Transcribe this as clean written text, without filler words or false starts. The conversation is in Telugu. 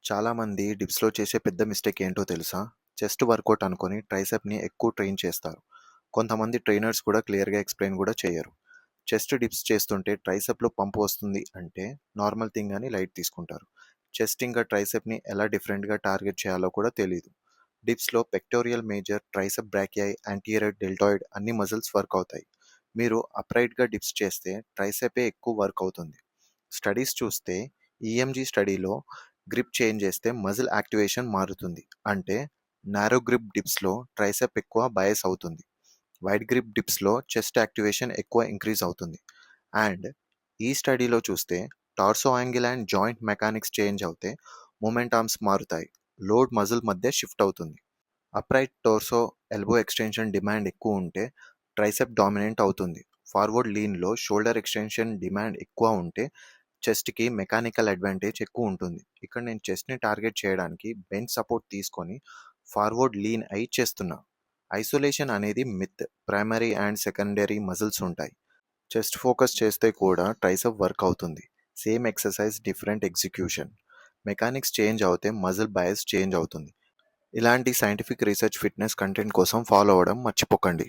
చాలామంది డిప్స్‌లో చేసే పెద్ద మిస్టేక్ ఏంటో తెలుసా? చెస్ట్ వర్కౌట్ అనుకోని ట్రైసెప్‌ని ఎక్కువ ట్రైన్ చేస్తారు. కొంతమంది ట్రైనర్స్ కూడా క్లియర్‌గా ఎక్స్‌ప్లెయిన్ కూడా చేయరు. చెస్ట్ డిప్స్ చేస్తుంటే ట్రైసెప్‌లో పంప్ వస్తుంది అంటే నార్మల్ థింగ్ అని లైట్ తీసుకుంటారు. చెస్ట్ ఇంకా ట్రైసెప్‌ని ఎలా డిఫరెంట్‌గా టార్గెట్ చేయాలో కూడా తెలీదు. డిప్స్‌లో పెక్టోరియల్ మేజర్, ట్రైసెప్ బ్రాకియాయ్, యాంటీరియర్ డెల్టాయిడ్ అన్ని మజిల్స్ వర్క్ అవుతాయి. మీరు అప్రైట్‌గా డిప్స్ చేస్తే ట్రైసెపే ఎక్కువ వర్క్ అవుతుంది. స్టడీస్ చూస్తే ఈఎంజీ స్టడీలో గ్రిప్ చేంజ్ చేస్తే మజిల్ యాక్టివేషన్ మారుతుంది. అంటే నారో గ్రిప్ డిప్స్లో ట్రైసెప్ ఎక్కువ బయస్ అవుతుంది. వైడ్ గ్రిప్ డిప్స్లో చెస్ట్ యాక్టివేషన్ ఎక్కువ ఇంక్రీజ్ అవుతుంది. అండ్ ఈ స్టడీలో చూస్తే torso angle and joint mechanics change అవుతే మూమెంట్ ఆర్మ్స్ మారుతాయి. లోడ్ మజిల్ మధ్య షిఫ్ట్ అవుతుంది. Upright torso elbow extension demand ఎక్కువ ఉంటే ట్రైసెప్ డామినెంట్ అవుతుంది. ఫార్వర్డ్ లీన్లో షోల్డర్ ఎక్స్టెన్షన్ డిమాండ్ ఎక్కువ ఉంటే చెస్ట్‌కి మెకానికల్ అడ్వాంటేజ్ ఎక్కువ ఉంటుంది. ఇక్కడ నేను చెస్ట్‌ని టార్గెట్ చేయడానికి బెంచ్ సపోర్ట్ తీసుకొని ఫార్వర్డ్ లీన్ అయి చేస్తున్నా. ఐసోలేషన్ అనేది myth. Primary and secondary muscles ఉంటాయి. చెస్ట్ ఫోకస్ చేస్తే కూడా ట్రైసెప్ వర్క్ అవుతుంది. Same exercise different execution. Mechanics change అవుతే మజిల్ బయాస్ చేంజ్ అవుతుంది. ఇలాంటి సైంటిఫిక్ రీసెర్చ్ ఫిట్నెస్ కంటెంట్ కోసం ఫాలో అవ్వడం మర్చిపోకండి.